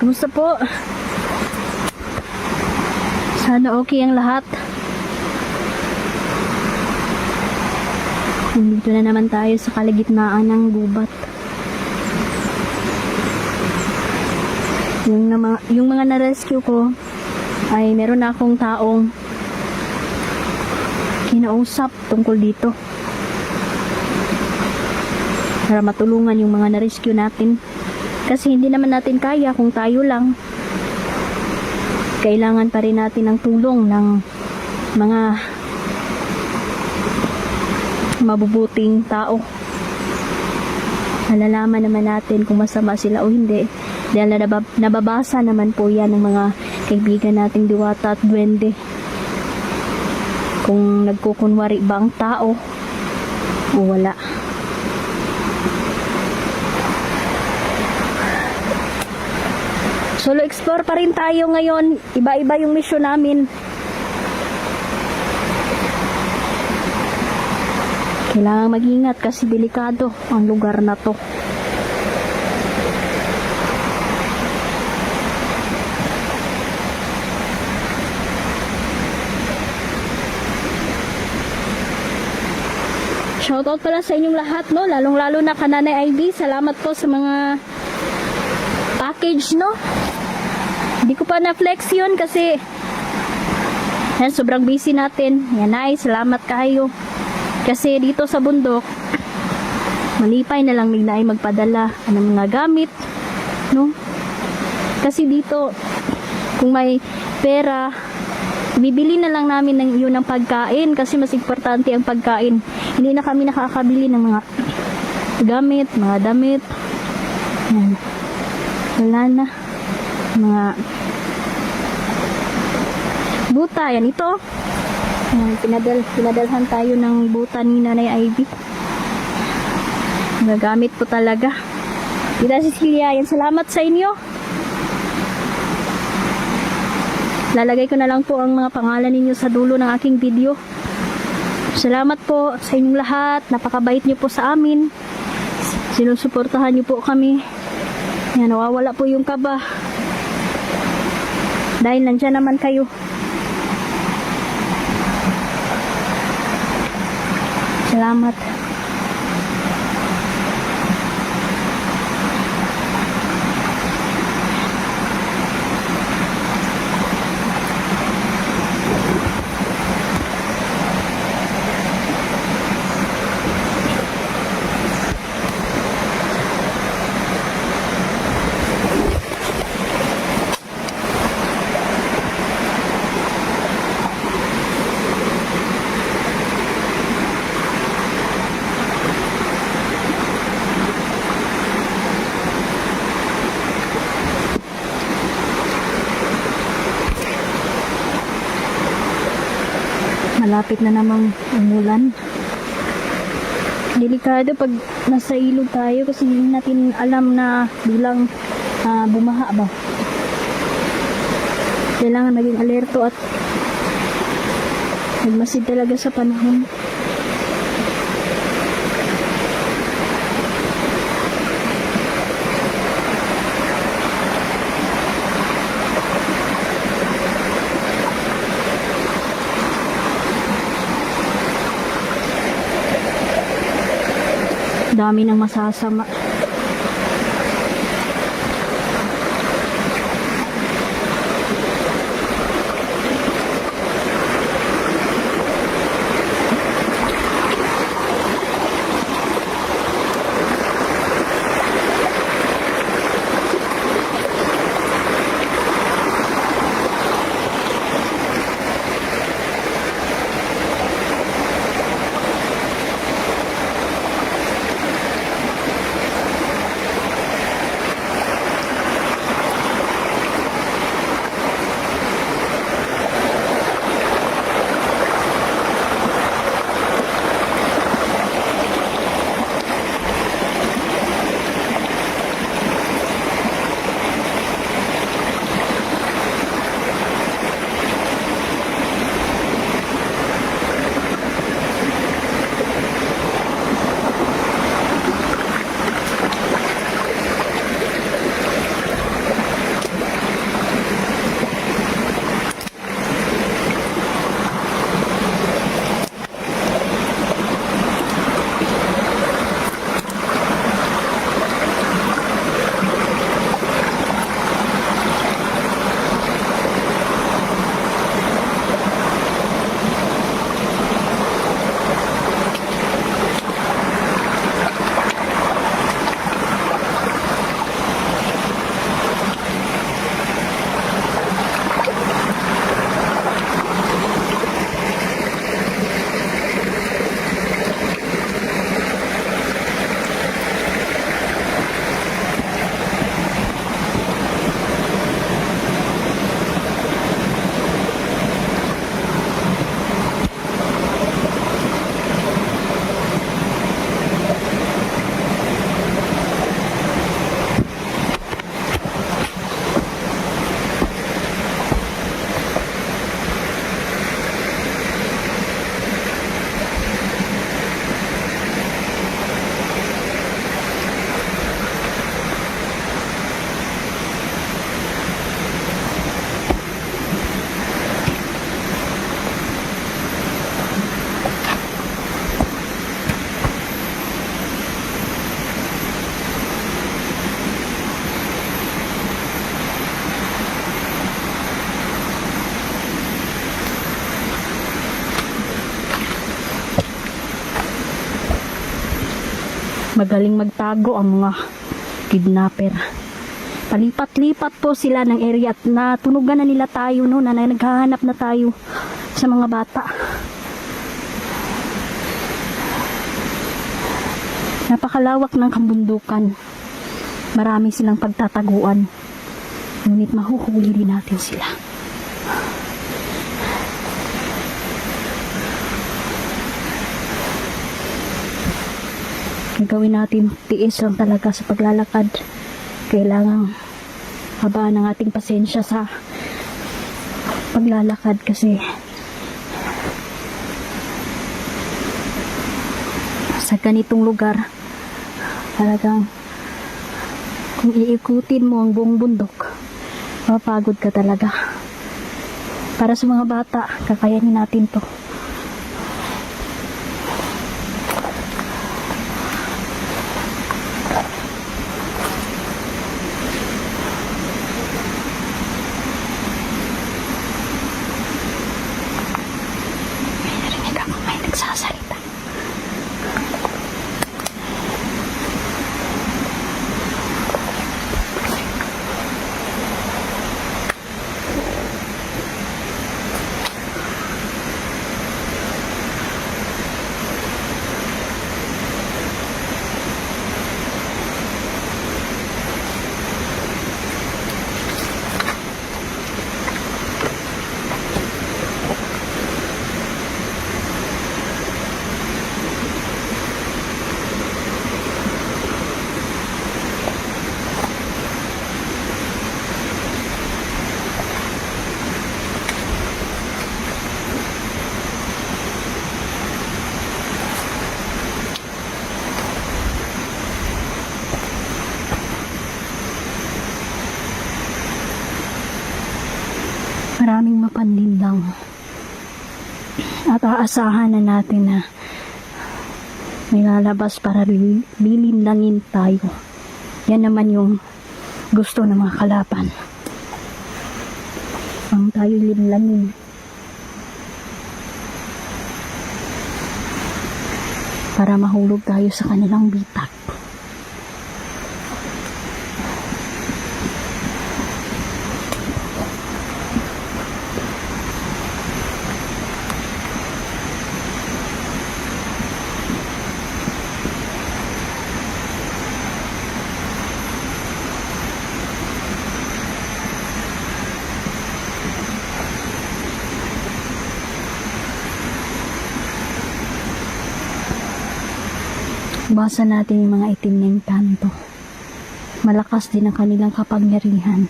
Kumusta po? Sana okay ang lahat. Nandito na naman tayo sa kalagitnaan ng gubat. Yung mga na-rescue ko ay meron na akong taong kinausap tungkol dito para matulungan yung mga na-rescue natin. Kasi hindi naman natin kaya kung tayo lang. Kailangan pa rin natin ng tulong ng mga mabubuting tao. Malalaman naman natin kung masama sila o hindi. Dahil nababasa naman po yan ng mga kaibigan nating diwata at duwende. Kung nagkukunwari ba ang tao o wala. Solo explore pa rin tayo ngayon. Iba-iba yung mission namin. Kailangan mag-ingat kasi delikado ang lugar na to. Shoutout pala sa inyong lahat, no? Lalong-lalo na Nanay Ivy. Salamat po sa mga package, no? Hindi ko pa na-flex yun kasi yan, sobrang busy natin. Yan ay, salamat kayo. Kasi dito sa bundok, malipay na lang nila ay magpadala ng mga gamit, no? Kasi dito, kung may pera, bibili na lang namin ng pagkain kasi mas importante ang pagkain. Hindi na kami nakakabili ng mga gamit, mga damit. Yan. Wala na. Mga buta. Yan ito. Yan, pinadalhan tayo ng buta ni Nanay Ivy. Nagamit po talaga. Tita Cecilia, yan, salamat sa inyo. Lalagay ko na lang po ang mga pangalan ninyo sa dulo ng aking video. Salamat po sa inyong lahat. Napakabait niyo po sa amin. Sinusuportahan niyo po kami. Yan, nawawala po yung kaba. Dahil nandyan naman kayo. Salamat. Malapit na namang umulan. Delikado pag nasa ilog tayo kasi hindi natin alam na bilang bumaha ba. Kailangan maging alerto at magmasid talaga sa panahon. Dami ng masasama. Magaling magtago ang mga kidnapper. Palipat-lipat po sila ng area at natunugan na nila tayo, no, na naghahanap na tayo sa mga bata. Napakalawak ng kabundukan. Marami silang pagtataguan. Ngunit mahuhuli din natin sila. Gawin natin tiis lang talaga sa paglalakad. Kailangang habaan ng ating pasensya sa paglalakad kasi sa ganitong lugar talagang kung iikutin mo ang buong bundok, mapagod ka talaga. Para sa mga bata, kakayanin natin to. Nagsasalita. Maraming mapanlinlang at aasahan na natin na may lalabas para lilinlangin tayo. Yan naman yung gusto ng mga kalaban, ang tayo linlangin para mahulog tayo sa kanilang bitak. Basa natin yung mga itim na engkanto. Malakas din ang kanilang kapangyarihan.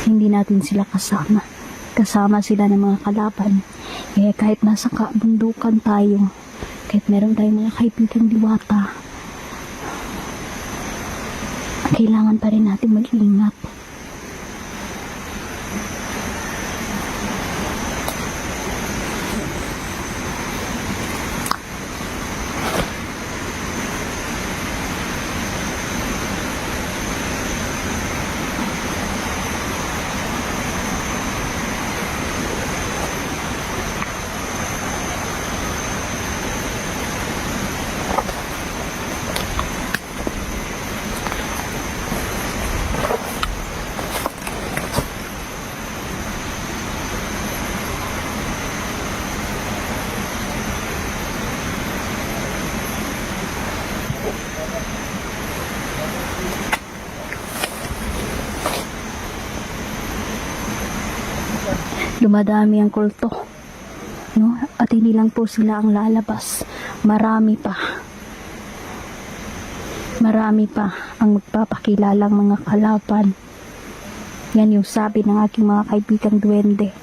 Hindi natin sila kasama. Kasama sila ng mga kalaban. Kaya kahit nasa kabundukan tayo, kahit meron tayong mga kaibigang diwata, kailangan pa rin natin mag-ingat. Dumadami ang kulto, no? At hindi lang po sila ang lalabas. Marami pa ang magpapakilalang mga kalaban. Yan yung sabi ng aking mga kaibigang duwende.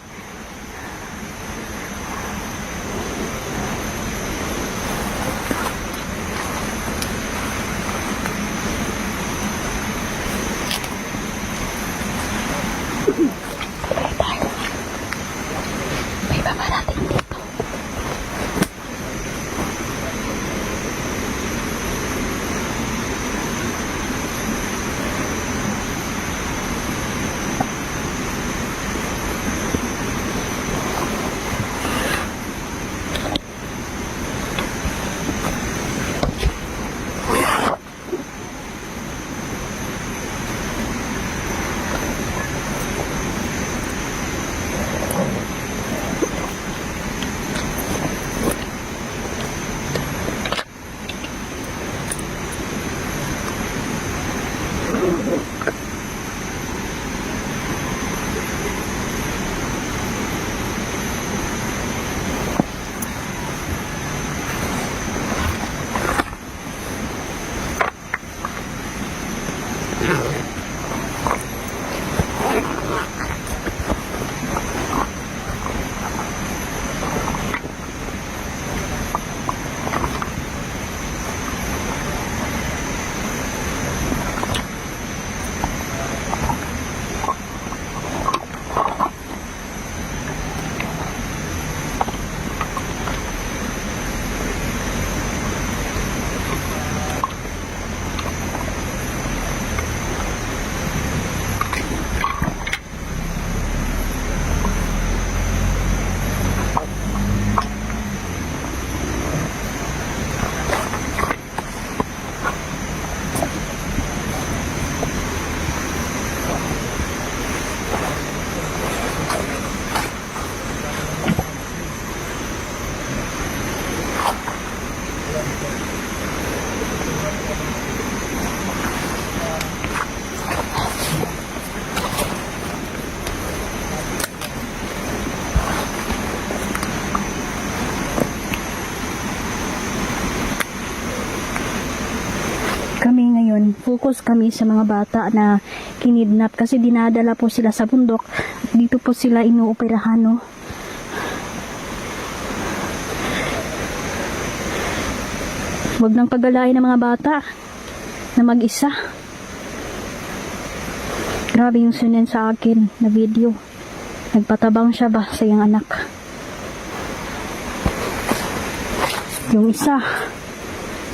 nag-focus kami sa mga bata na kinidnap kasi dinadala po sila sa bundok. Dito po sila inuoperahan, no? Huwag nang pagalain ng mga bata na mag-isa. Grabe yung sunin sa akin na video. Nagpatabang siya ba sa iyang anak? Yung isa,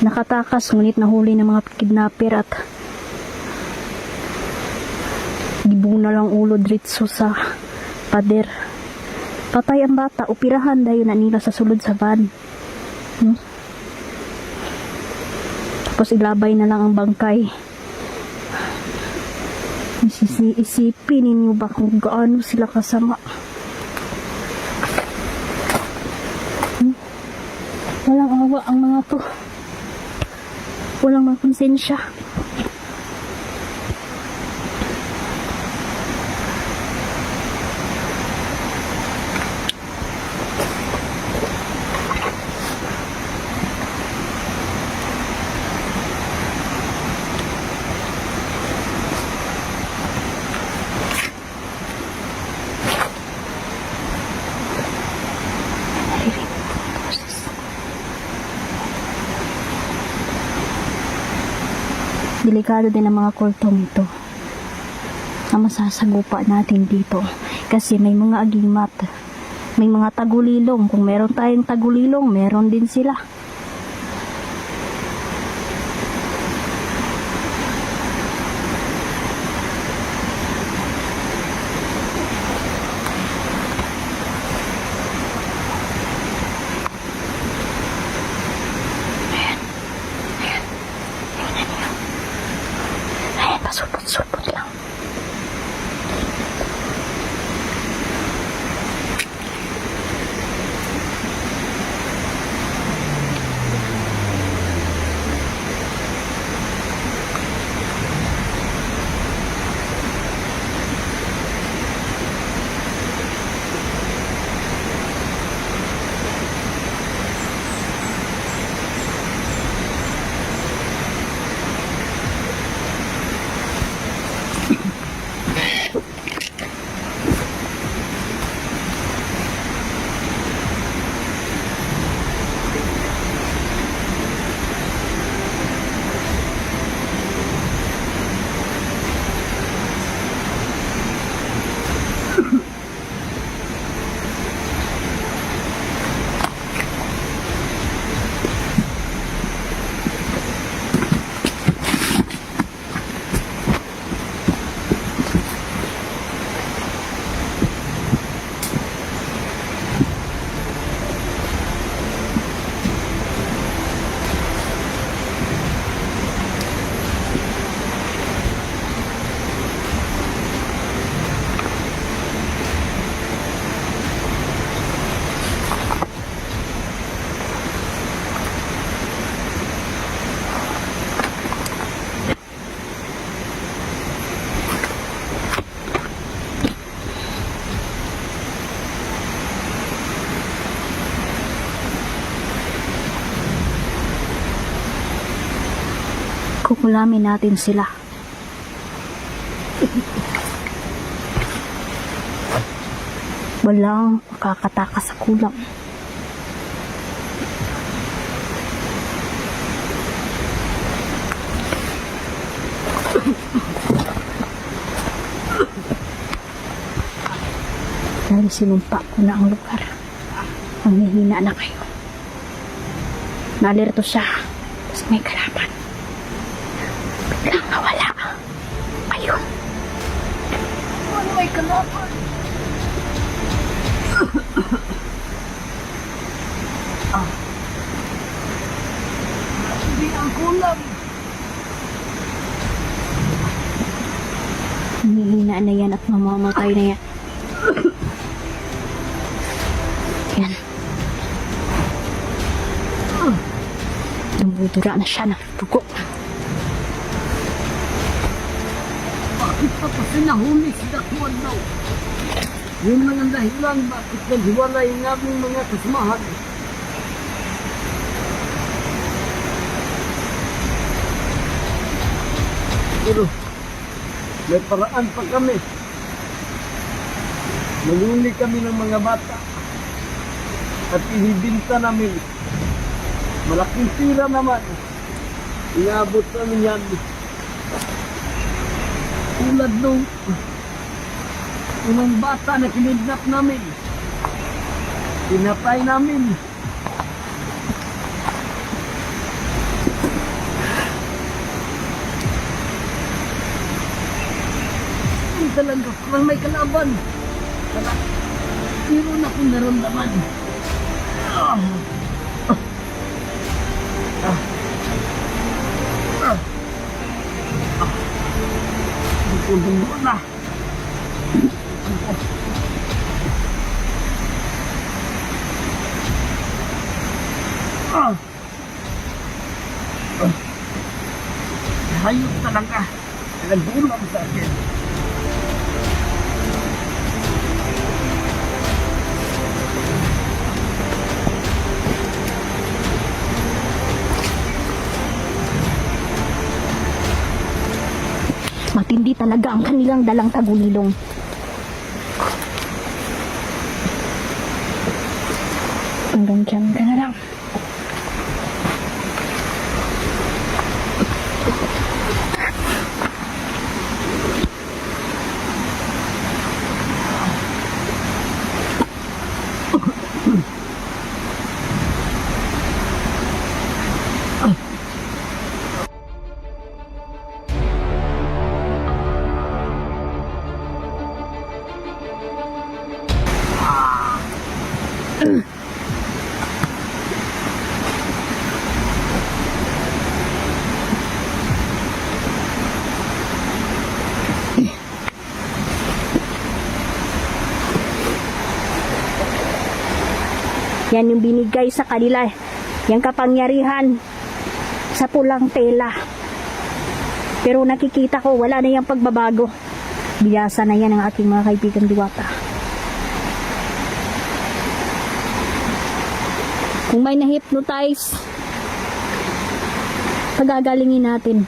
nakatakas ngunit nahuli ng mga kidnapper at gibuna lang ulo diretso sa pader. Patay ang bata, upirahan dayon na nila sa sulod sa van. Tapos ilabay na lang ang bangkay. Isipin ninyo ba kung gaano sila kasama? Walang awa ang mga to. Walang makonsensya. Delikado din ang mga kultong ito na masasagupa natin dito kasi may mga agimat, may mga tagulilong. Kung meron tayong tagulilong, meron din sila. Pasupot-supot lang. Kukulamin natin sila. Walang makakatakas sa kulang. Dahil sinumpa ko na ang lugar. Manghihina na kayo. Nalerto siya. Tapos may kalaban. Biglang nawala. Ayun. Ano may kalaban? Hindi ang kulang. Hihina na yan at mamamatay na yan. Yan. Dumudura na siya ng dugo. Bakit pa kasi nahuli sila tuwan daw? Yun lang ang dahilan bakit naghiwalay ng aming mga kasamahan. Pero may paraan pa kami. Naluli kami ng mga bata at inibinta namin. Malaking tira naman. Iabot namin yan. Tulad nung unang bata na kinidnap namin. Pinatay namin. Hindi talaga parang may kalaban. Meron akong naramdaman. Ah. Ah. Ah. Ah. Ah. Dito na. Ah. Ah. Hayop talaga. Nagbulang sa akin. Matindi talaga ang kanilang dalang tagulilong. Hanggang dyan ka na lang. Yan yung binigay sa kanila. Yung kapangyarihan sa pulang tela. Pero nakikita ko, wala na yung pagbabago. Biyasa na yan ang aking mga kaibigang diwata. Kung may na-hypnotize, pagagalingin natin.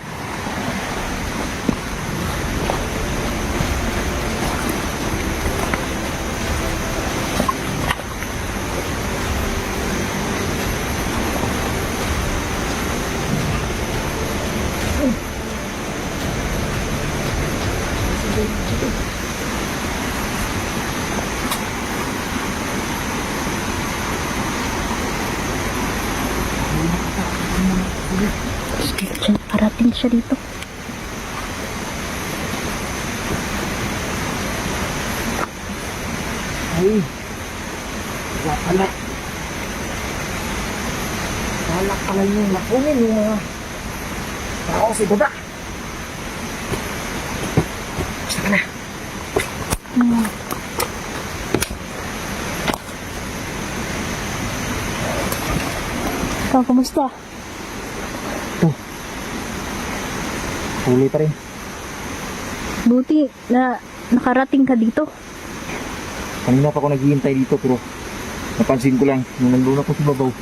Parating siya dito. Ay, wala pala. Wala pala yung nakunin yung mga tao sa baba. Basta ka na. Ikaw, kumusta? Ito. Huli pa rin. Buti na nakarating ka dito. Kanina pa ako naghihintay dito pero napansin ko lang nung nandun ako sa babaw.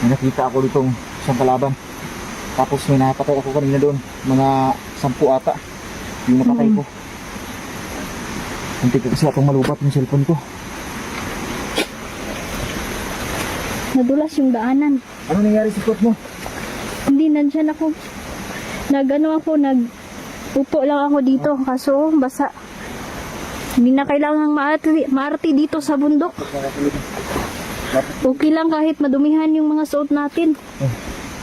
May nakita ako ditong isang kalaban. Tapos may napatay ako kanina doon. Mga 10 ata yung napatay ko. Muntik kasi akong malubat yung cellphone ko. Nadulas yung daanan. Ano nangyari sa court mo? Hindi, nandyan ako. Upo lang ako dito. Kaso, basa. Hindi na kailangang maarte dito sa bundok. Okay lang kahit madumihan yung mga suot natin.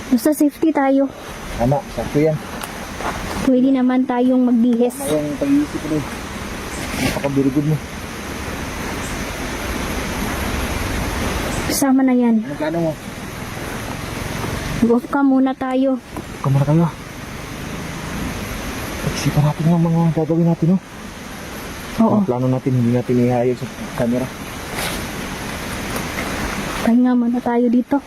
Basta safety tayo. Tama, sakto yan. Pwede naman tayong magbihis. Yung pag-iisip ko doon. Napaka-birigod mo. Kasama na yan. Ano plano mo? Go-off ka muna tayo. Kamara kayo. Pag-isipan natin yung mga gagawin natin, no? Oo. Mga plano natin, hindi natin ihayag sa camera. Pahinga muna tayo dito.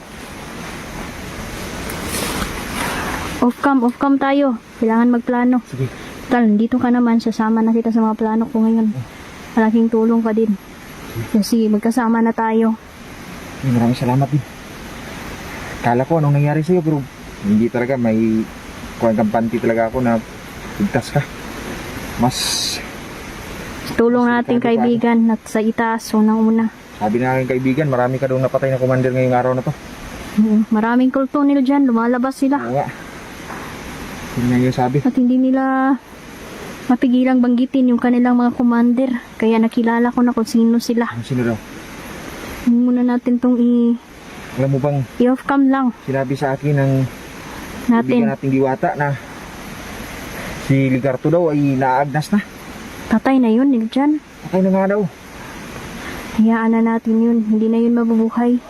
Off cam tayo. Kailangan magplano. Sige. Tal, dito ka naman. Sasama na kita sa mga plano ko ngayon. Malaking tulong ka din. Kasi magkasama na tayo. Maraming salamat din. Kala ko anong nangyari sa'yo pero hindi talaga may kuwang kampante talaga ako na ligtas ka. Mas, Tulong natin kaibigan at sa itaas, unang-una. sabi na aking kaibigan, marami ka daw napatay na commander ngayong araw na to. Maraming kultunil dyan, lumalabas sila. Oo nga. Yun nga yung sabi. At hindi nila mapigilang banggitin yung kanilang mga commander. Kaya nakilala ko na kung sino sila. Ano sino daw? Muna natin tong Alam mo bang i-off-cam lang sinabi sa akin ng natin. kaibigan nating diwata na si Ligarto daw ay naagnas na. Tatay na yun, dyan. Patay na nga daw. Hayaan na natin yun. Hindi na yun mabubuhay.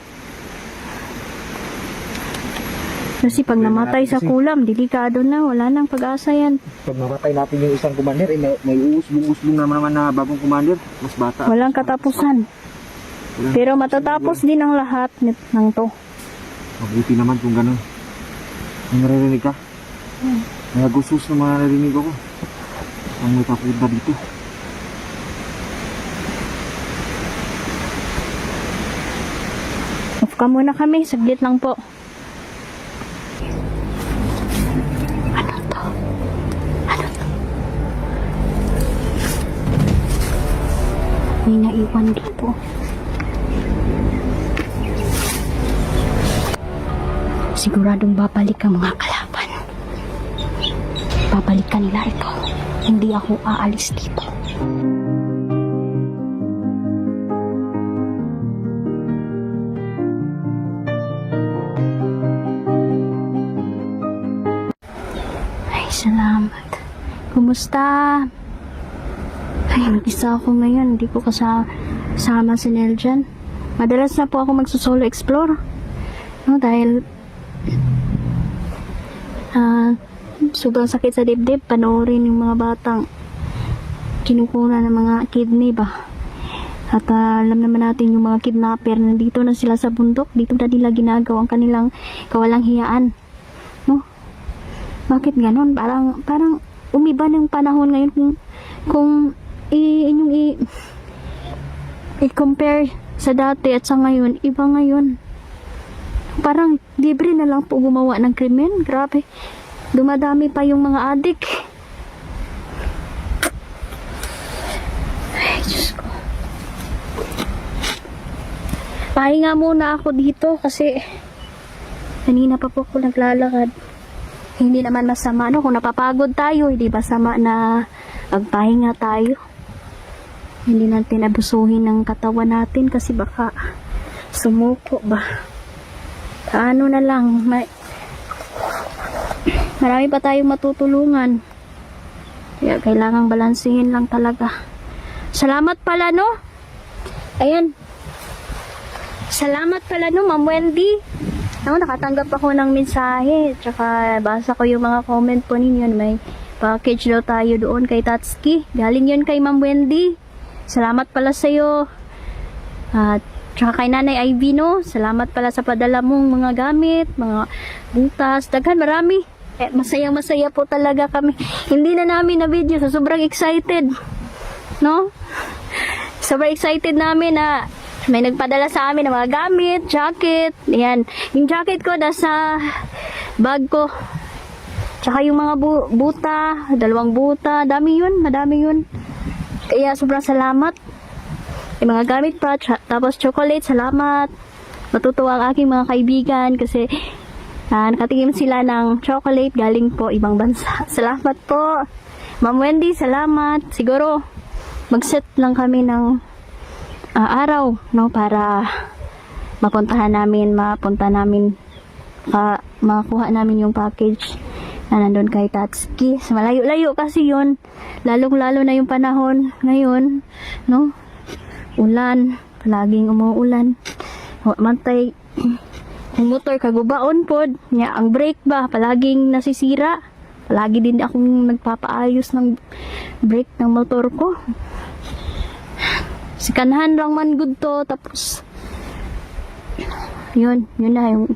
Kasi pag namatay sa kulam, delikado na. Wala nang pag-asa yan. Pag mamatay natin yung isang commander, eh, may uusbong-usbong naman na bagong commander. Mas bata. Walang katapusan. Pero matatapos din ang lahat ng to. Mabuti naman kung ganun. May naririnig ka? Mga gusos na mga narinig ako. Ang may papunta dito. Off ka muna kami. Saglit lang po. Ano to? Ano to? May naiwan dito. Siguradong babalik ang mga kalaban. Babalikan nila ito. Hindi ako aalis dito. Ay, salamat. Kumusta? Ay, mag-isa ako ngayon. Hindi ko kasama si Nel dyan. Madalas na po ako magsusolo explore. No, dahil sobrang sakit sa dibdib, panoorin yung mga batang kinukunan ng mga kidney ba. At alam naman natin yung mga kidnapper, nandito na sila sa bundok, dito na nila ginagawa ang kanilang kawalang hiyaan. No? Bakit ganon? Parang umiba ng panahon ngayon kung inyong i-compare sa dati at sa ngayon, iba ngayon. Parang libre na lang po gumawa ng krimen. Grabe. Dumadami pa yung mga adik. Ay, Diyos ko. Pahinga muna ako dito kasi kanina pa po ako naglalakad. Hindi naman masama, no? Kung napapagod tayo, hindi masama na magpahinga tayo. Hindi natin abusuhin ng katawan natin kasi baka sumuko ba. Ano na lang, marami pa tayong matutulungan. Kaya kailangang balansihin lang talaga. Salamat pala, no? Ayan. Salamat pala, no, Ma'am Wendy. Nakatanggap ako ng mensahe. Tsaka basa ko yung mga comment po ninyo. May package daw tayo doon kay Tatsuki. Galing yun kay Ma'am Wendy. Salamat pala sa'yo. At tsaka kay Nanay Ivy, no? Salamat pala sa padala mong mga gamit, mga butas, daghan, marami. Masayang-masaya po talaga kami. Hindi na namin na video, so sobrang excited. No? Sobrang excited namin na may nagpadala sa amin ng mga gamit, jacket. Yan. Yung jacket ko nasa bag ko. Tsaka yung mga buta, 2 buta. Dami yun, madami yun. Kaya sobrang salamat. Yung mga gamit pa, tapos chocolate, salamat. Matutuwa ang aking mga kaibigan kasi nakatingin sila ng chocolate galing po ibang bansa. Salamat po. Ma'am Wendy, salamat. Siguro mag-set lang kami ng araw, no, para mapunta namin, makuha namin yung package na nandun kay Tatsuki. Malayo-layo kasi yun. Lalong-lalo na yung panahon ngayon, no? Ulan, palaging umuulan. Mantay, yung motor kagubaon pod, nya ang brake ba palaging nasisira. Palagi din akong nagpapaayos ng brake ng motor ko. Sikanhan lang man good to, tapos yun na yung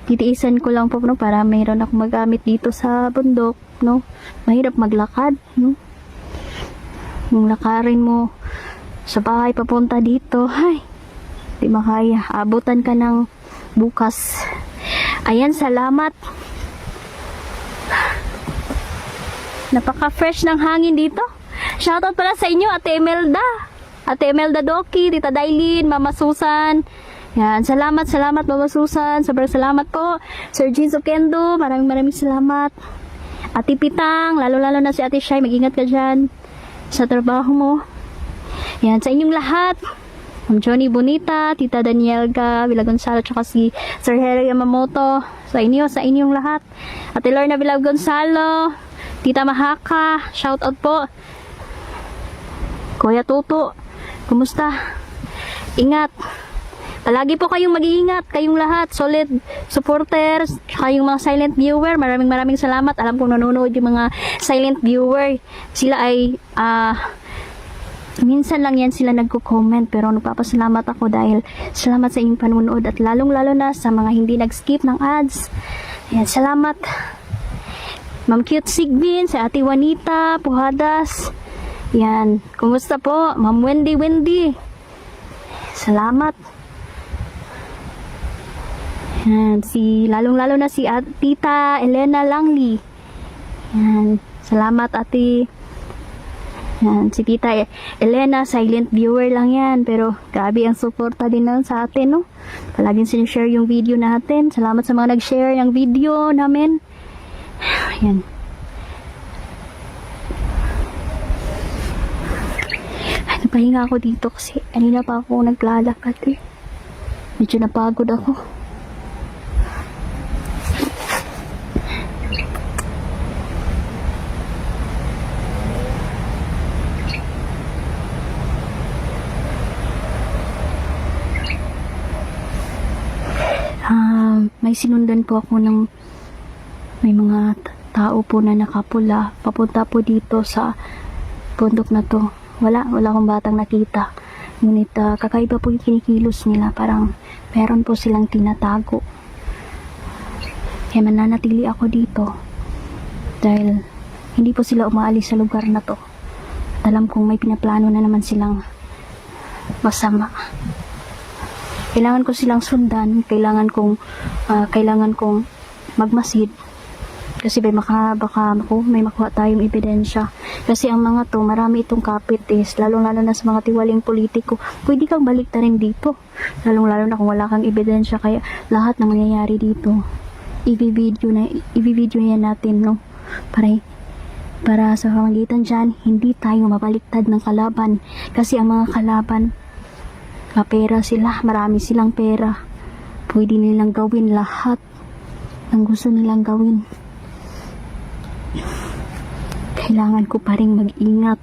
titiisan ko lang po, no, para mayroon akong magamit dito sa bundok, no. Mahirap maglakad, no. Yung lakarin mo sa bahay papunta dito, ay, di makaya. Abutan ka ng bukas. Ayan, salamat. Napaka-fresh ng hangin dito. Shoutout pala sa inyo, Ate Imelda. Ate Imelda Doki, Tita Dailin, Mama Susan. Yan, salamat Mama Susan. Sobrang salamat po. Sir Jean Sokendo, maraming salamat. Ate Pitang, lalo-lalo na si Ate Shai, mag-ingat ka dyan sa trabaho mo. Yan, sa inyong lahat. Ma'am Johnny Bonita, Tita Danielga, Villa Gonzalo, tsaka si Sir Harry Yamamoto. Sa inyong lahat. Ate Lorna Villa Gonzalo, Tita Mahaka, shout out po. Kuya Tuto, kumusta? Ingat. Palagi po kayong mag-iingat, kayong lahat, solid supporters, tsaka yung mga silent viewer. Maraming salamat. Alam kong nanonood yung mga silent viewer. Sila ay minsan lang yan sila nagko-comment, pero nagpapasalamat ako dahil salamat sa inyong panunood at lalong-lalo na sa mga hindi nag-skip ng ads. Ayan, salamat. Ma'am Cute Sigbin, sa Ate Juanita Puhadas. Yan, kumusta po? Ma'am Wendy. Salamat. Yan, lalong-lalo na si Tita Elena Langli. Yan, salamat Ate. Yan, si Tita Elena, silent viewer lang yan. Pero grabe ang suporta din nun sa atin, no? Palaging sinishare yung video natin. Salamat sa mga nag-share ng video namin. Yan. Napahinga ako dito kasi kanina pa ako naglalakad eh. Medyo napagod ako. May sinundan po ako ng may mga tao po na nakapula papunta po dito sa bundok na to. Wala akong batang nakita, ngunit kakaiba po yung kinikilos nila, parang meron po silang tinatago. Kaya mananatili ako dito dahil hindi po sila umaalis sa lugar na to. At alam kong may pinaplano na naman silang masama. Kailangan ko silang sundan, kailangan kong magmasid kasi baka may makuha tayong ebidensya. Kasi ang mga to, marami itong kapit is, lalong-lalo na sa mga tiwaling politiko. Pwede kang balik rin dito, lalong-lalo na kung wala kang ebidensya. Kaya lahat na mangyayari dito, i-video yan natin, no? Para sa pamagitan dyan, hindi tayo mabaliktad ng kalaban. Kasi ang mga kalaban, kapera sila, marami silang pera. Pwede nilang gawin lahat ng gusto nilang gawin. Kailangan ko pa rin mag-ingat.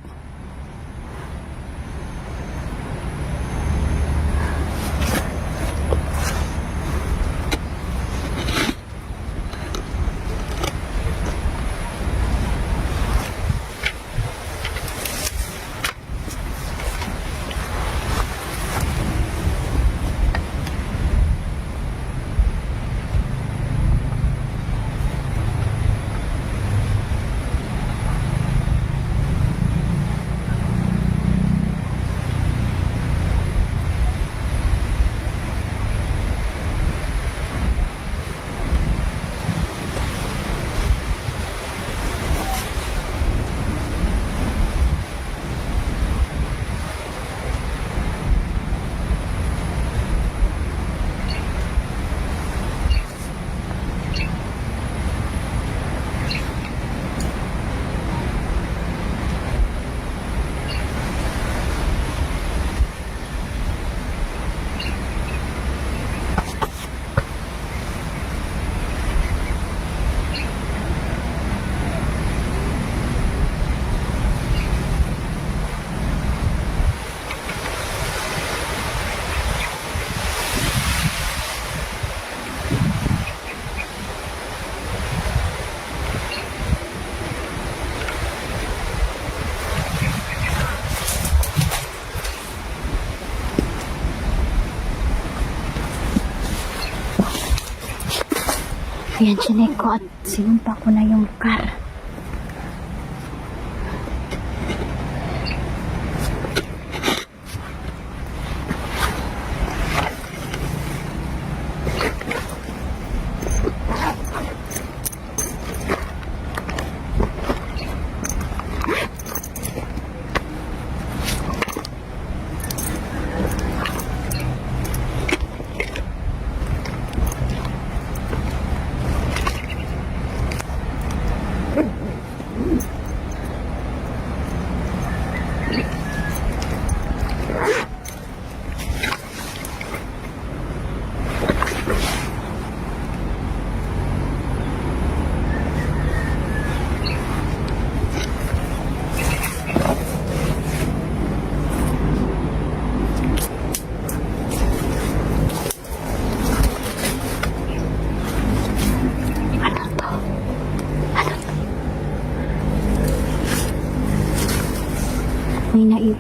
Ayan, chinek ko at sinumpa ko na yung lugar.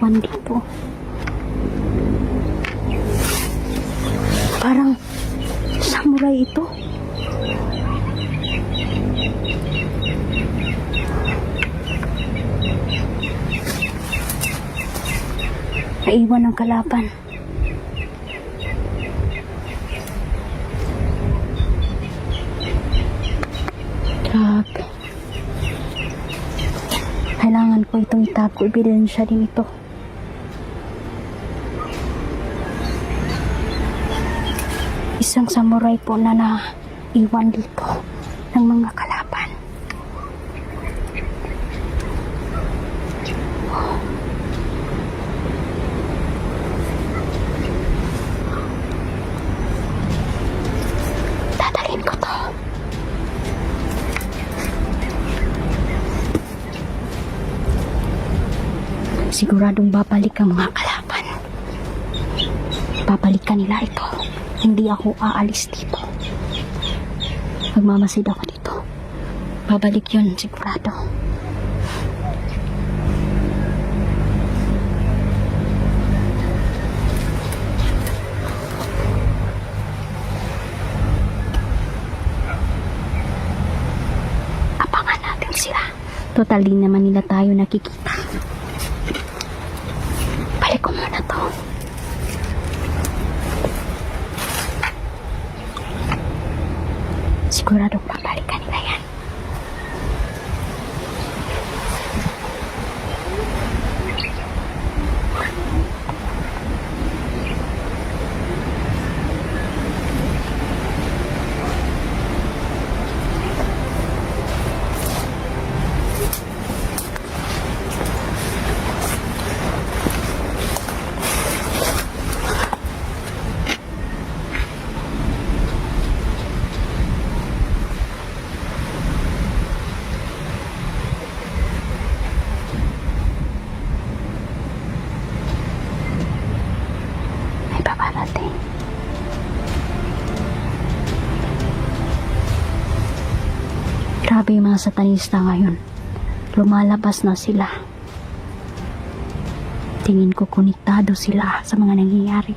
naiwan dito. Parang samurai ito. Naiwan ang kalaban. Grabe. Kailangan ko itong itago. Ebidensya din ito. Isang samurai po na naiwan dito ng mga kalaban. Dadalhin ko to. Siguradong babalik ang mga kalaban. Babalikan nila ito. Hindi ako aalis dito. Magmamasid ako dito. Babalik yun, sigurado. Abangan natin sila. Total, di naman nila tayo nakikita. Balik ko muna to. Siguradong babalikan nila yan. May babarating. Grabe yung mga satanista ngayon. Lumalabas na sila. Tingin ko konektado sila sa mga nangyayari.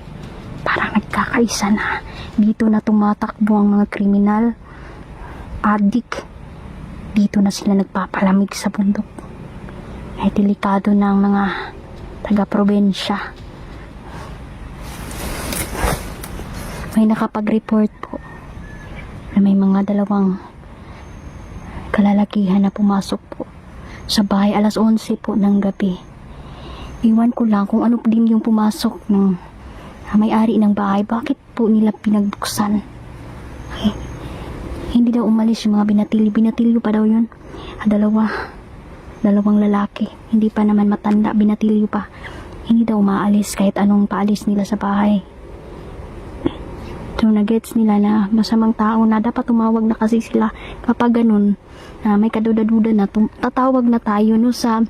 Parang nagkakaisa na. Dito na tumatakbo ang mga kriminal, adik. Dito na sila nagpapalamig sa bundok. Ay delikado na ang mga taga-probensya. May nakapag-report po na may mga dalawang kalalakihan na pumasok po sa bahay alas 11 po ng gabi. Iwan ko lang kung ano din yung pumasok ng may-ari ng bahay. Bakit po nila pinagbuksan? Ay, hindi daw umalis yung mga binatilyo. Binatilyo pa daw yun. Dalawang lalaki. Hindi pa naman matanda. Binatilyo pa. Hindi daw umaalis kahit anong paalis nila sa bahay. So, nagets nila na masamang tao na dapat tumawag na kasi sila kapag ganun na may kaduda-duda na tatawag na tayo no sa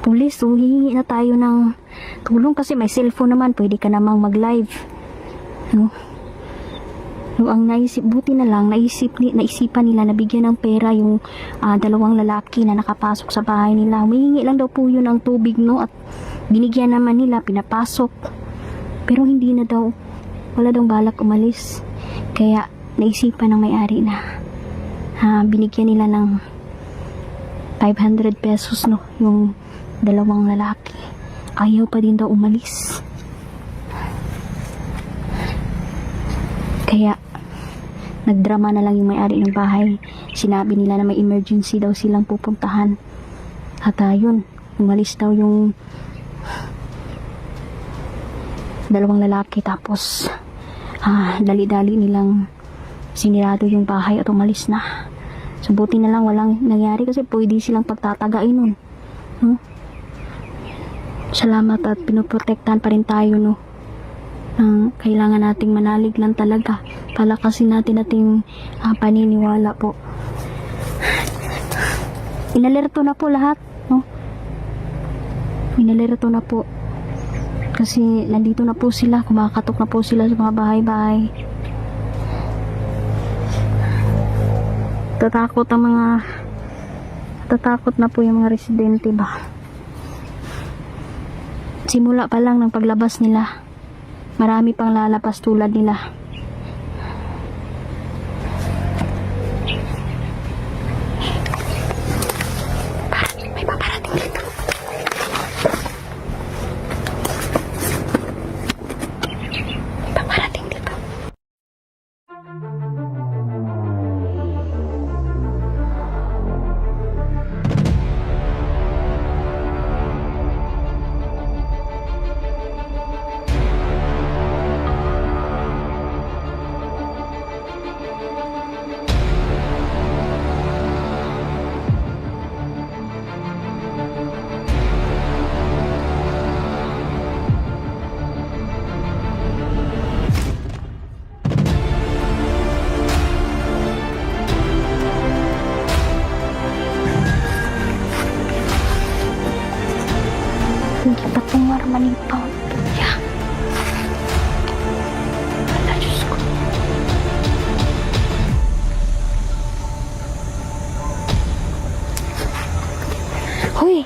pulis. So, hihingi na tayo ng tulong kasi may cellphone naman. Pwede ka namang mag-live. No? So, ang buti na lang, naisipan nila na bigyan ng pera yung dalawang lalaki na nakapasok sa bahay nila. Humihingi lang daw po yun ng tubig, no? At binigyan naman nila, pinapasok. Pero hindi na daw, wala daw balak umalis. Kaya, naisipan ng may-ari na binigyan nila ng 500 pesos, no? Yung dalawang lalaki. Ayaw pa din daw umalis. Kaya, nagdrama na lang yung may-ari ng bahay. Sinabi nila na may emergency daw silang pupuntahan. At yun, umalis daw yung dalawang lalaki. Tapos, dali-dali nilang sinirado yung bahay at umalis na. So, buti na lang walang nangyari kasi pwede silang pagtatagain nun. No? Salamat at pinoprotektahan pa rin tayo, no? Kailangan nating manalig lang talaga. Palakasin natin paniniwala po. Inalerto na po lahat, no? Inalerto na po. Kasi nandito na po sila, kumakatok na po sila sa mga bahay-bahay. Tatakot na po yung mga residente ba? Simula pa lang ng paglabas nila, marami pang lalapas tulad nila. May paparating dito. May paparating dito. Hindi pa tungar manipang. Yeah. Wala, Diyos ko. Hoy!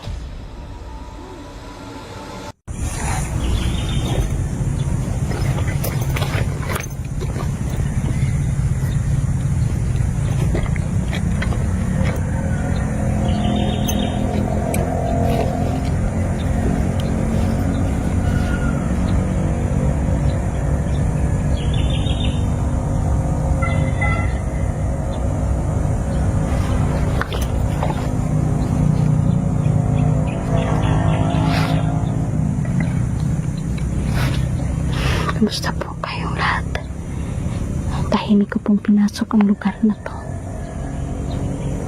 Kamusta po kayong lahat? Tahimik ko pong pinasok ang lugar na to.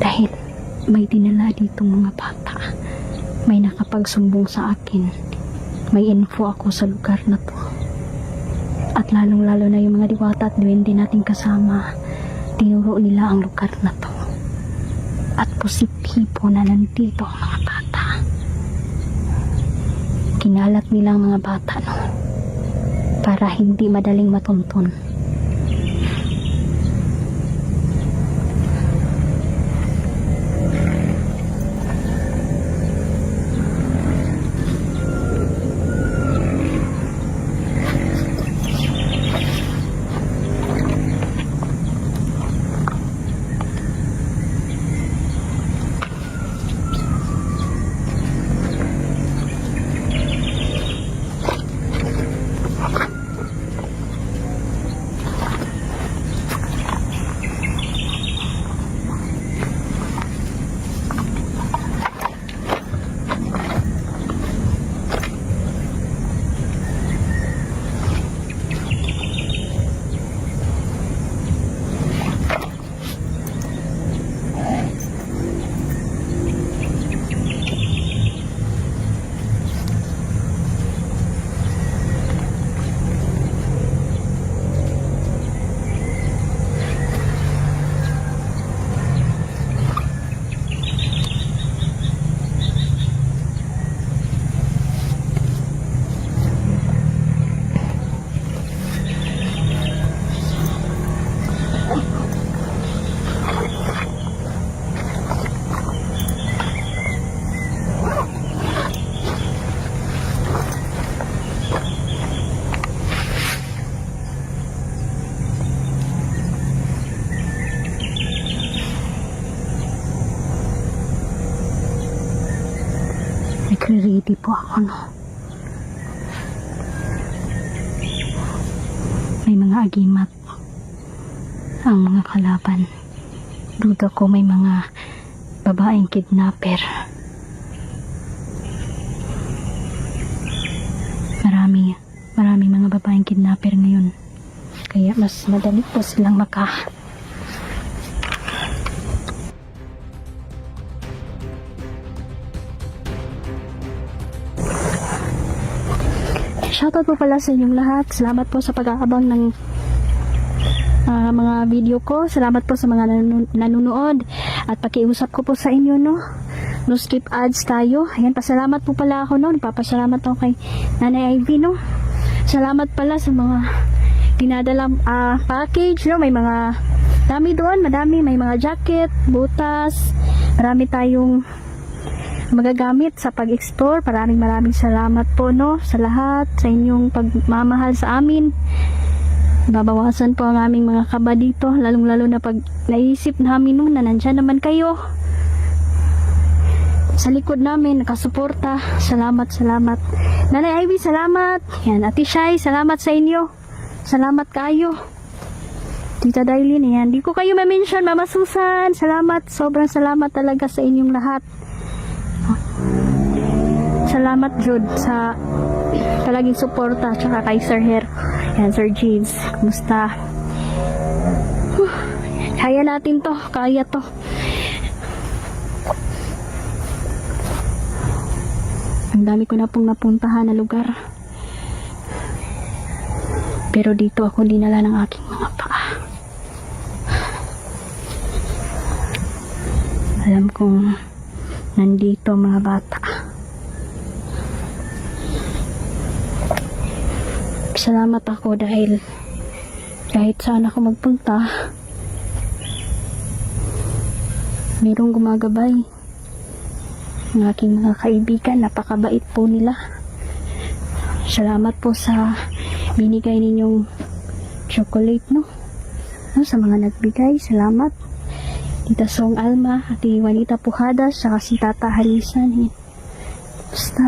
Dahil may dinala ditong mga bata. May nakapagsumbong sa akin. May info ako sa lugar na to. At lalong-lalo na yung mga diwata at duwende nating kasama. Tinuro nila ang lugar na to. At positibo na nandito ang mga bata. Kinalat nila ang mga bata no. Para hindi madaling matuntun. Nagre-ready po ako, no? May mga agimat ang mga kalaban. Duda ko may mga babaeng kidnapper. Marami mga babaeng kidnapper ngayon. Kaya mas madali po silang Shoutout po pala sa inyong lahat. Salamat po sa pag-aabang ng mga video ko. Salamat po sa mga nanonood. At pakiusap ko po sa inyo, no? No skip ads tayo. Ayan, pasalamat po pala ako, no? Nagpapasalamat ako kay Nanay Ivy, no? Salamat pala sa mga dinadalang package, no? May mga dami doon, madami. May mga jacket, butas. Marami tayong magagamit sa pag-explore. Maraming salamat po, no, sa lahat, sa inyong pagmamahal sa amin. Babawasan po ang aming mga kaba dito, lalong-lalo na pag naisip namin no, na nandyan naman kayo sa likod namin, nakasuporta. Salamat. Nanay Ivy, salamat. Yan, Ate Shai, salamat sa inyo. Salamat kayo. Tita Dailin, yan. Di ko kayo ma-mention, Mama Susan. Salamat. Sobrang salamat talaga sa inyong lahat. Salamat, Jude, sa palaging suporta. Tsaka kay Sir Her. Yan, Sir James. Kumusta? Kaya natin to. Kaya to. Ang dami ko na pong napuntahan na lugar. Pero dito ako dinala ng aking mga paa. Alam kong nandito mga bata. Salamat ako dahil kahit saan ako magpunta, mayroong gumagabay. Ang aking mga kaibigan, napakabait po nila. Salamat po sa binigay ninyong chocolate, no? Sa mga nagbigay, salamat. Tita Song Alma, Ate Juanita Pujadas, saka si Tata Halisan. Basta.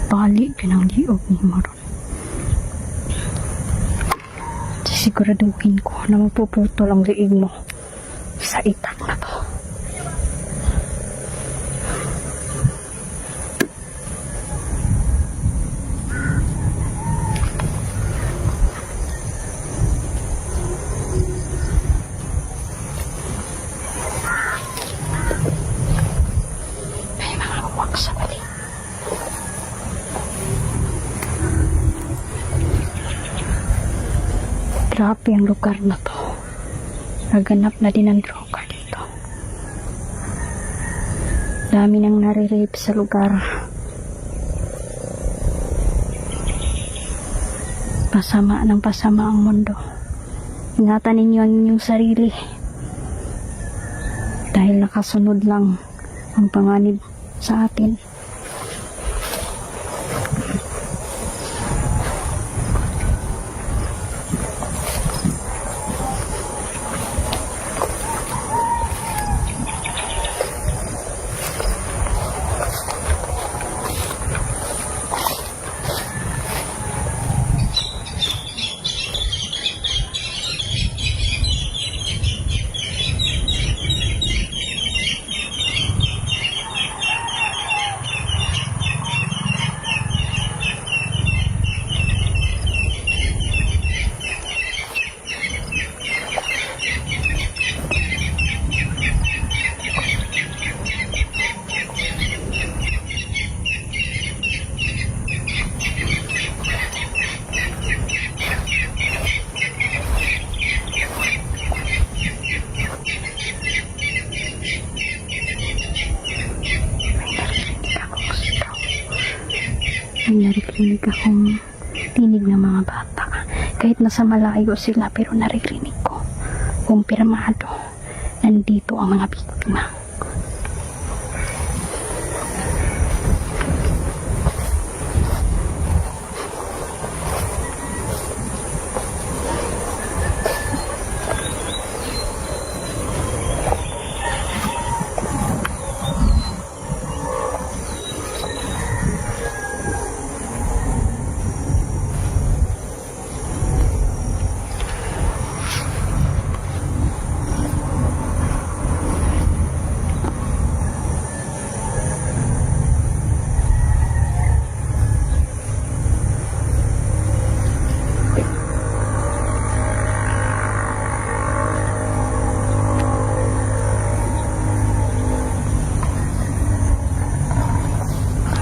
Balik pinang liog ni Maron. Siguraduhin ko na mapuputol ang liig mo sa itak na to. May mga uwak sa balik. Grabe ang lugar na to. Naganap na din ang droga dito. Dami nang nare-rape sa lugar. Pasama ng pasama ang mundo. Ingatan ninyo ang inyong sarili. Dahil nakasunod lang ang panganib sa atin. May naririnig akong tinig ng mga bata. Kahit nasa malayo sila, pero naririnig ko. Kumpirmado, nandito ang mga biktima.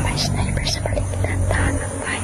May sniper sa paligid. Tahan ang bahay.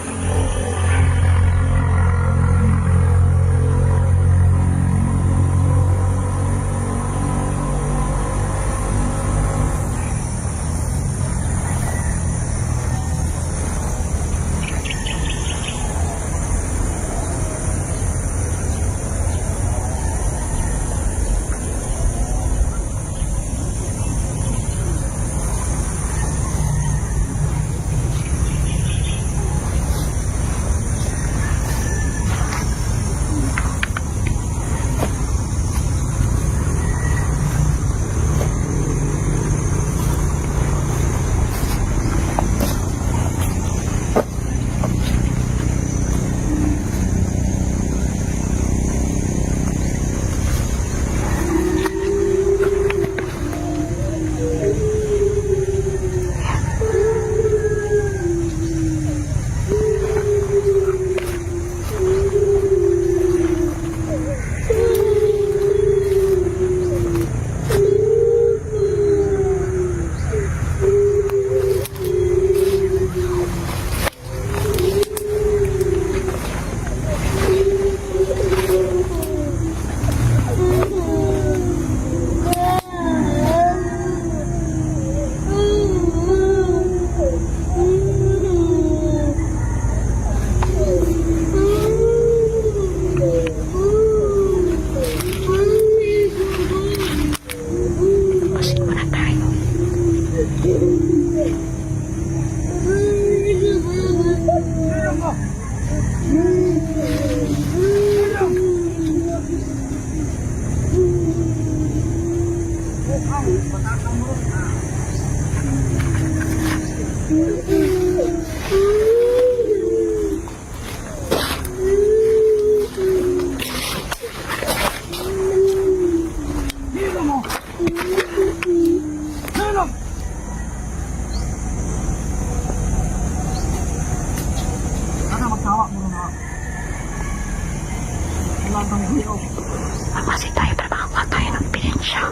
Magmasid tayo para makakuha tayo ng ebidensya.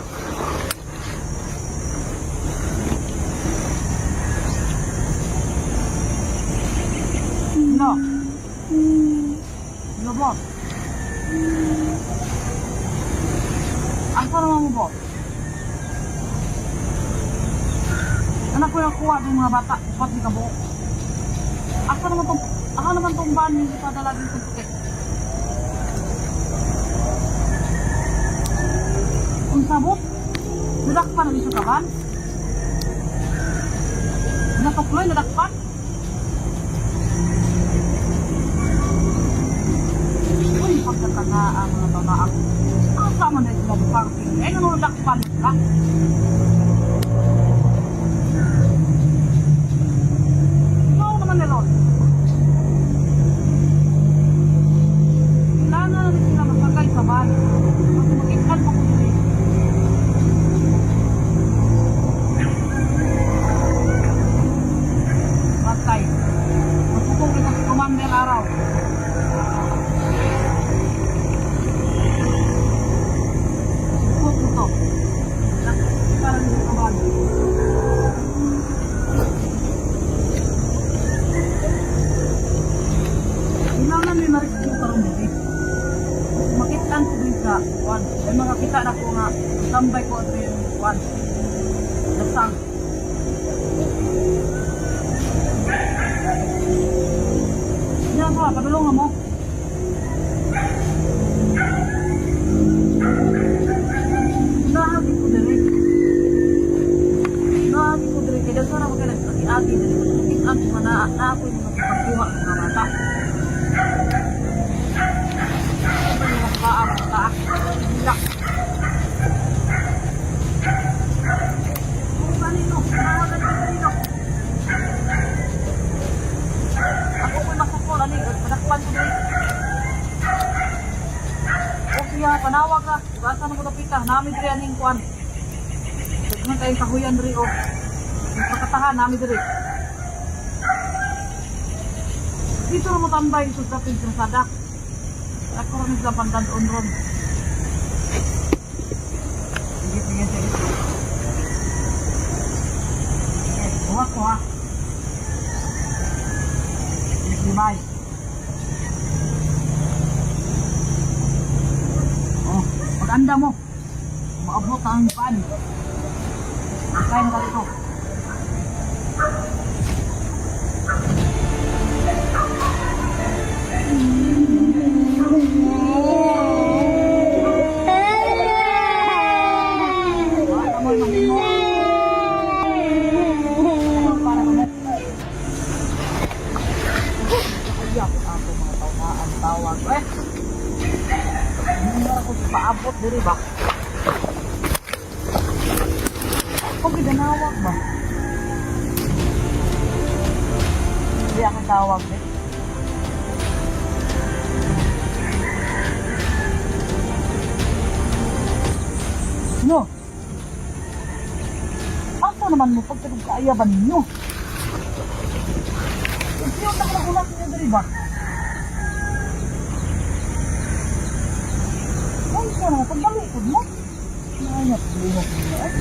No. No, boss. Asa naman mo, boss? Anak ko yung kuha ng mga bata, upat di ka buo. Asa naman tong van yung ipadala din sa tukit? Kung sabot, nadakpan na dito ka van? Natukloy, nadakpan? Uy, pagkakagaan mga babaak. Ang sama na ito ng parking. Eh, nanunodakpan ka? Oo naman nilon. Kailangan na rin sila masagay sa van. Kasi mag-ikan pa ko sila. Matay. Masukong kita sa commander araw. Sukong ito. Parang ito ka van. Kailangan may ma-rescue karong bilis. Makitaan ko din sa one. May makakita na ko nga tambay ko ito yung one. Nasang. padulungan mo. Nahagi ko diri. Nahagi ko diri. Kaya sana magkala agi diri. Ang mana na ako yung magpagkuha ng mga mata. Nakaam ka. Hilak. Kung kanino, nawagan ka kanino. Ako ko'y makukul, ani, panakpan ko diri. O siya, panawag ka. Basta na ko napita, namin diri aning kuan. Daghan tayong kahuyan diri, o. Yung pagkatahan, namin diri. Dito na mo tambay, sa pintrasada. Ako rin sa pandanton ron. Sige, sige, sige. Okay, kuha ko ha. Limay. Oh, pag-anda mo. Maabot ang paan. Kain na dito. Tawag hindi ako paabot diri ba? Kung gidanawag ba? Hindi ako tawag eh. No? Asa naman mo pag kaayaban ninyo? Hindi yung nakagulat niyo diri ba? Ano ka na? Pagdalikod mo? Nangayat, lihok mo eh.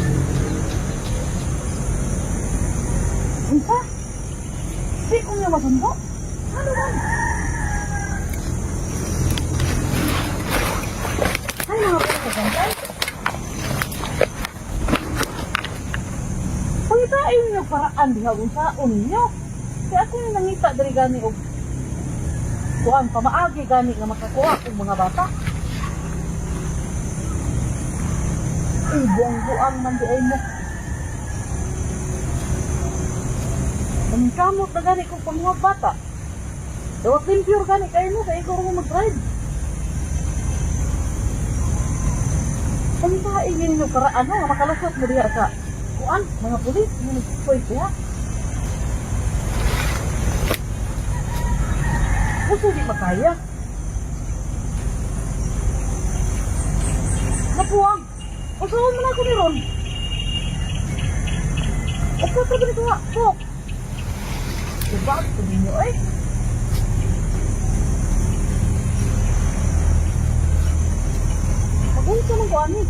Isa? Di ko niya masundo? Ano ba? Ay, mga pagkakantay. Pagkain niyo paraan di hawin sa unyo. Kaya ako yung nangita dari gani o kuang pamaagi gani nga makakuha kong mga bata. Buang-buang man di ay mo. Ang kamot na gani kong panguwag bata. Dawat limpure gani kayo mo, kaya ikaw mo mag-drive. Ang kaingin nyo para ano, makalusot mo diya sa kuan, mga pulis, mga nagsipoy siya. Gusto di makaya. Napuwag. Usawan mo na ako ni Ron. Ako ito ganito nga. Pok. Diba? Ito ninyo eh. Mag-uwi ka ng kuhan eh.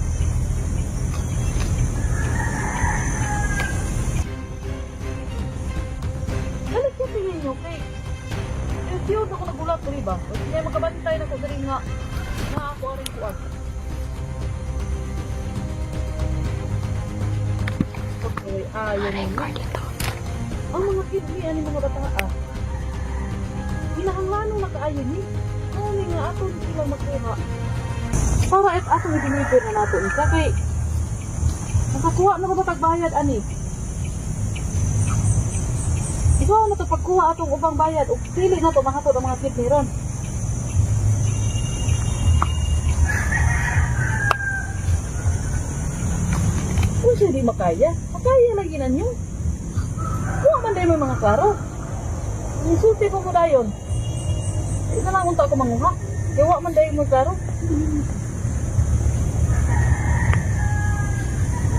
Galit ka tingin nyo kay Siyod ako nagulat ko diba? Kaya magkabantay na ko galing nga ako rin kuhan. Ayaw ninyo. Ang mga kidney, ano mga bata Inahanganong nakaayon ni. Ano nga ato sila makuha. Para at ato na dinipin na nato ni kay nakakuha na ba tagbayad ani? Ikaw na ito pagkuha atong ubang bayad o pili na ito makato ng mga kidney ron. Kung siya di makaya, makaya lagi na niyo. Huwag man dahil may mga klaro. Insulti ko mo dayon. Isa lang unta ako manguha. Kaya huwag man dahil may klaro.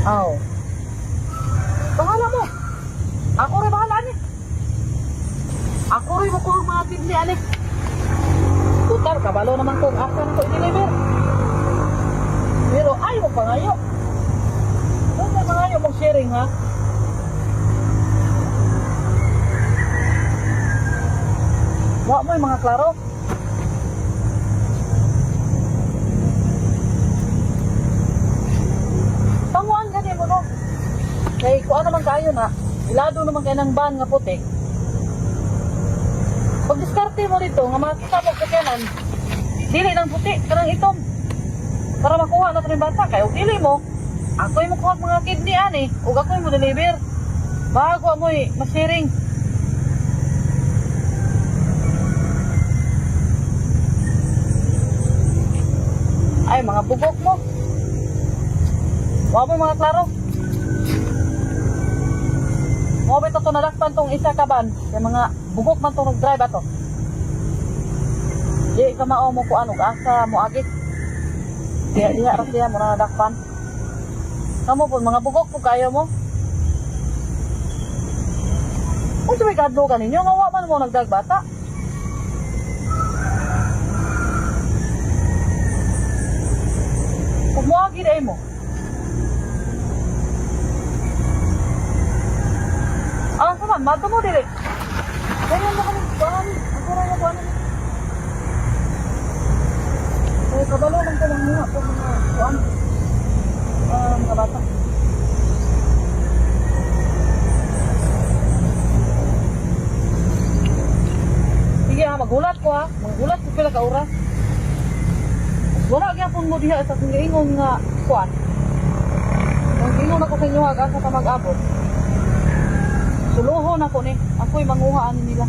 Aw. Bahala mo. Ako rin bahala ni. Ako rin mo kung mga kidney ani. Tutar, kabalo naman kung asa na ko i-deliver. Pero ayaw mo pangayo. Doon na pangayo mong sharing ha. Wala mo yung mga klaro. Panguan ka mo no. Kaya kung ano naman kayo na, ilado naman kayo ng ban nga putik. Pag diskarte mo dito, nga makita mo kakanan, dili ng puti, kanang itom. Para makuha na ito ng bata. Kaya dili mo, ako yung makuha mga kidney ani, o ako yung mo deliver. Bago mo masiring. Ay, mga bugok mo. Huwag mo mga klaro. Huwag ito ito nalakpan tong isa kaban. Yung mga bugok man itong nag-drive ato. Di ka mao mo ko ano, asa mo agit. Diya ras diya mo na nadakpan. Kamu po, mga bugok po kayo mo. Kung sabi kadlo ka ninyo, nga man mo nagdagbata. Kung mo agit ay mo. Ah, saman, mato mo dili. Ganyan mo kami, bahan. Ako rin mo bahan. Eh, kabalo lang ka lang niya po mga kuan. Mga bata. Sige ha, magulat ko ha. Magulat ko pila ka oras. Wala kaya po mo diha sa singaingon nga kuan. Mag-ingon ako sa inyo ha, asa ka mag-abot. Suluhon ako ni. Ako'y manguhaan nila.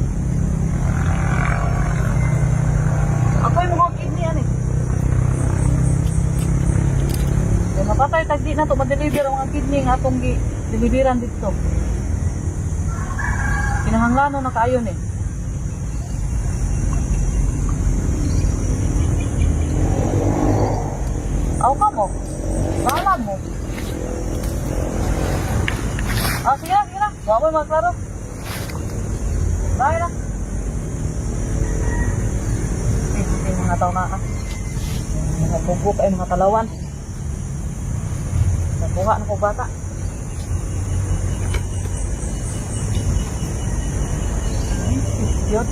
Ako'y mga kidney ani. Kaya mapatay tagdi na ito, ma-deliver ang mga kidney nga itong deliveran dito. Kinahanglan na kaayon eh. Aw ka mo. Bahala mo. Ah, sige na, sige na. Huwag mo yung mga klaro. Bahay na. Sige, mga tao na. Mga bubuk ay mga talawan. Nakuha na ko bata. Yun.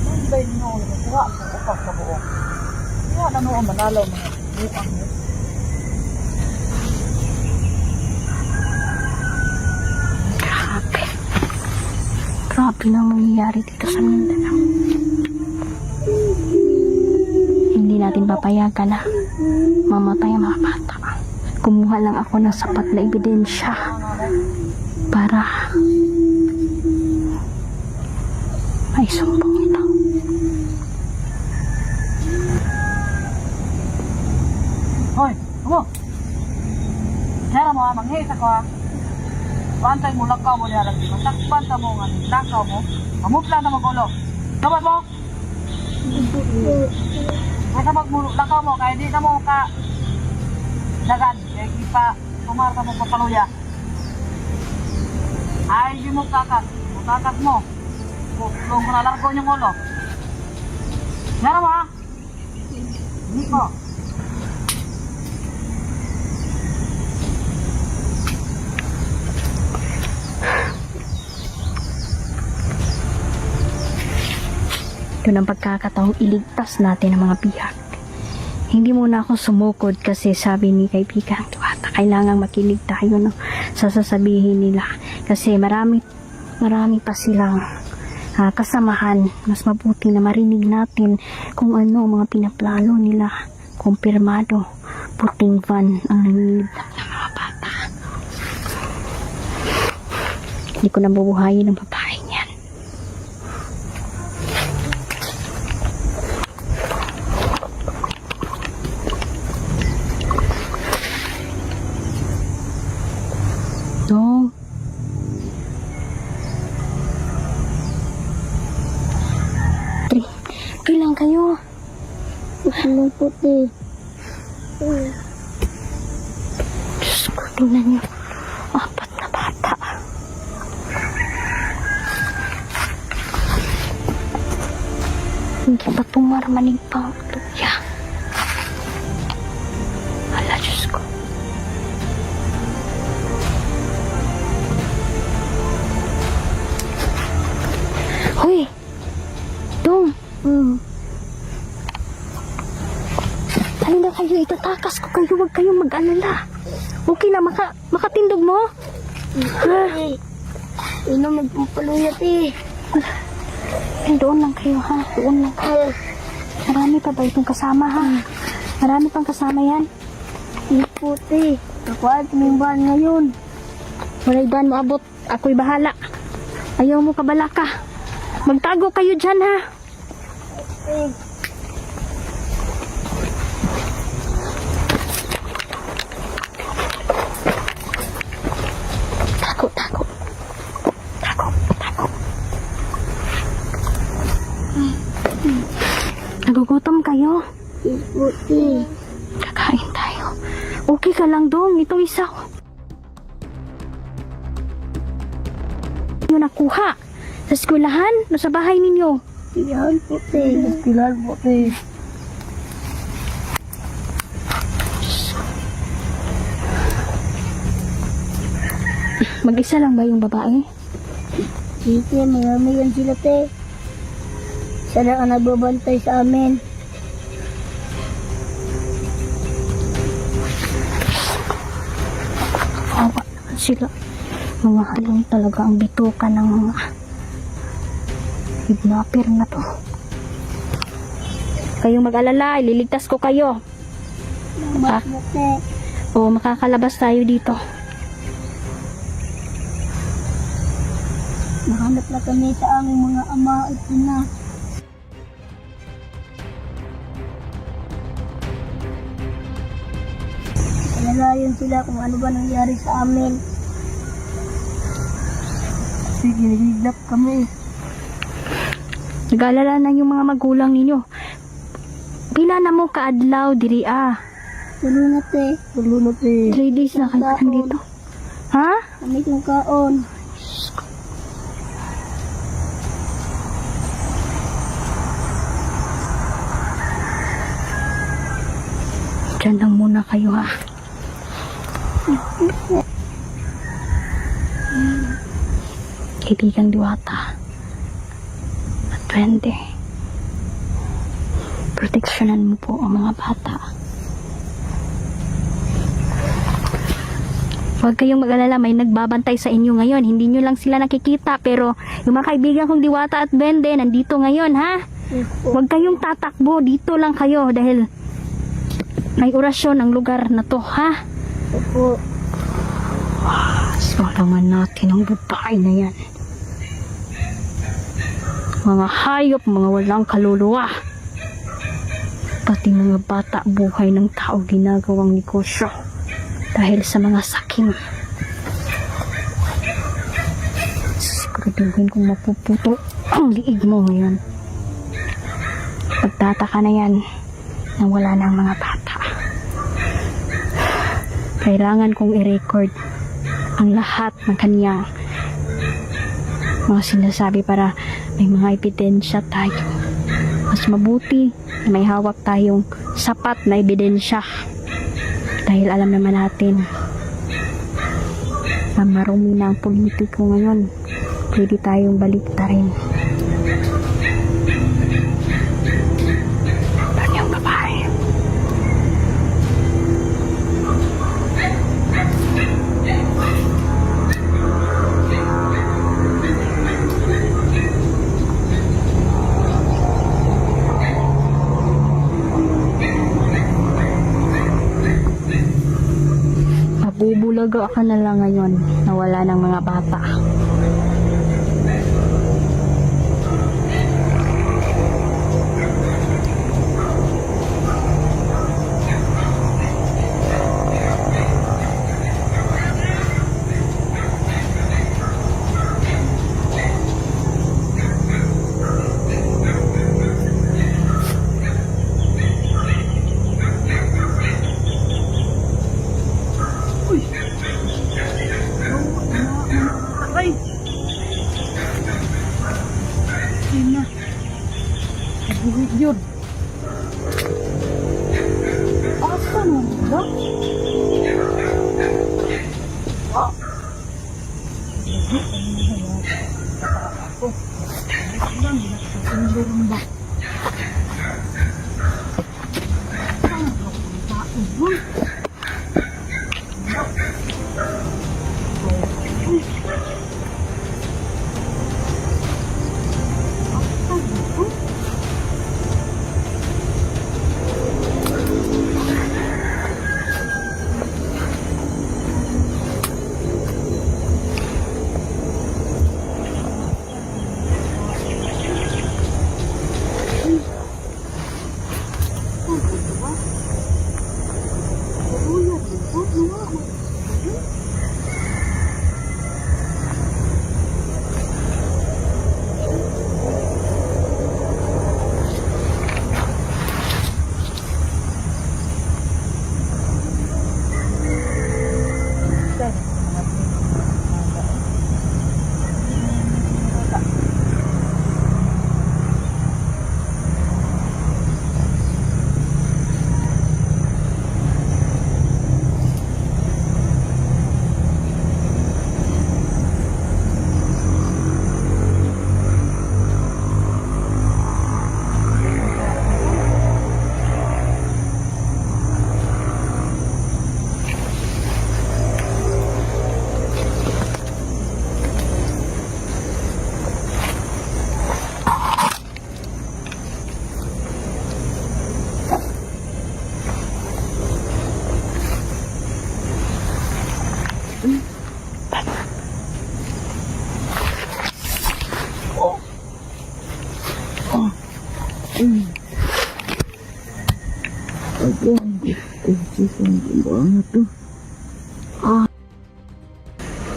Ano ba yun nyo? Nakuha ang upak sa buo. Kaya na noon manalaw mga buang mo. Grabe na mangyayari dito sa Mindanao. Hindi natin papayagan na mamatay ang mga bata. Kumuha lang ako ng sapat na ebidensya para may sumbong ito. Hoy, ako. Kaya mo ha, manghis ako ha. Pantay mo lakaw mo niya lagi. Masakpan ka mo nga. Lakaw mo. Mamutla na magulo. Dapat mo? Kaya mo lakaw mo. Kaya di na mo ka dagan. Kaya ipa tumar ka mo papaluya. Ay, di mo kakat. Kakat mo. Kung nalargo niyong ulo. Kaya mo ha? Hindi ko. Yun ang pagkakataong iligtas natin ang mga biyak. Hindi muna ako sumukod kasi sabi ni kaibigan Tuwata, kailangan makinig tayo no, sa sasabihin nila. Kasi marami pa silang kasamahan. Mas mabuti na marinig natin kung ano mga pinaplano nila. Kumpirmado, puting van ang nanginidnap ng mga bata. Hindi ko nabubuhayin ng babae niyan. No. Kailan kayo? Ano puti? Diyos ko, tingnan niyo. 4 na bata. Hindi ba tumarmanig pa ang tuya? Hala, Diyos ko. Hoy! Dong! Halina kayo, itatakas ko kayo. Huwag kayong mag-alala. Okay na, makatindog mo? Ino magpampaluyat eh. Ay, doon lang kayo ha. Doon lang kayo. Marami pa ba itong kasama ha? Marami pang kasama yan. Hindi po, te. Ako at mimbahan ngayon. Walay ban mo abot. Ako'y bahala. Ayaw mo kabala ka. Magtago kayo dyan ha. Eh, Tago, tago. Tago, tago. Nagugutom kayo. hindi po, te. Kakain tayo. Okay ka lang dong. Itong isa. Yung nakuha. Sa eskwelahan? No, sa bahay ninyo? Yan po, te. Pilar po, te. Mag-isa lang ba yung babae? Hindi, te. Marami yan sila, te. Sana ka nagbabantay sa amin. Awa naman sila. Mga halong talaga ang bituka ng mga kidnapper na to. Kayong mag-alala, ililigtas ko kayo. Salamat po, te. O makakalabas tayo dito. Nahanap na kami sa aming mga ama at ina. Nalayon sila kung ano ba nangyari sa amin. Sige, nagigilap kami. Nag-alala na yung mga magulang ninyo. Pila na mo kaadlaw diri ah. Tulo na, te. Tulo na, te. 3 days na kayo dito. Ha? Kami kong kaon. Diyan lang muna kayo ha. Kaibigang Diwata at Duwende, proteksyonan mo po ang mga bata. Huwag kayong mag-alala, may nagbabantay sa inyo ngayon. Hindi nyo lang sila nakikita, pero yung mga kaibigan kong Diwata at Duwende nandito ngayon ha. Huwag kayong tatakbo, dito lang kayo dahil may orasyon ang lugar na to ha. Opo. Salaman natin ang babae na yan. Mga hayop, mga walang kaluluwa. Pati mga bata, buhay ng tao ginagawang negosyo dahil sa mga saking. Siguraduhin kong mapuputo ang liig mo ngayon. Pagtataka na yan na wala na ang mga bata. Kailangan kong i-record ang lahat ng kanyang mga sinasabi para may mga ebidensya tayo. Mas mabuti na may hawak tayong sapat na ebidensya dahil alam naman natin na marumi na ang politiko ngayon. Pwede tayong baliktarin. Doon yung babae. Mabubulaga ka na lang ngayon na wala ng mga bata. Ay! Yun na. Nabuhit yun. Asa mo ba?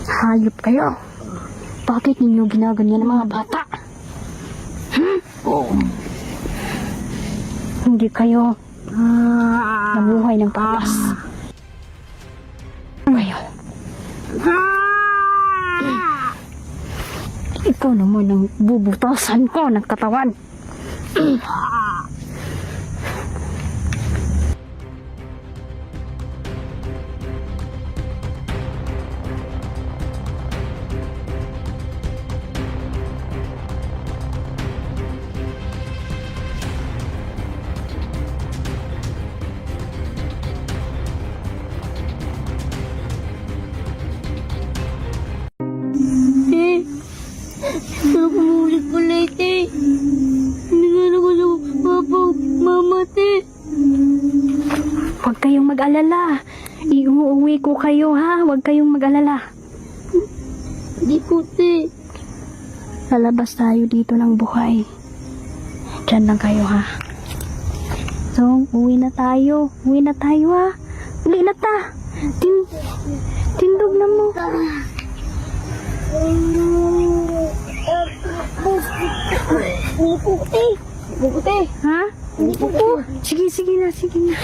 Hayop kayo. Bakit ninyo ginaganyan ng mga bata? Hindi kayo nabuhay ng patas. Kayo. Ikaw naman ang bubutasan ko ng katawan. Pero kumulit pala ito eh. Hindi nga ako sa papa, mama te. Huwag kayong mag-alala. Iuuwi ko kayo ha. Huwag kayong mag-alala. Di po te. Lalabas tayo dito ng buhay. Diyan lang kayo ha. So, uwi na tayo. Uwi na tayo ha. Uli na ta. Tindog na mo. Hindi po te. Buti. Ha? Hindi po po. Sige na. Sige.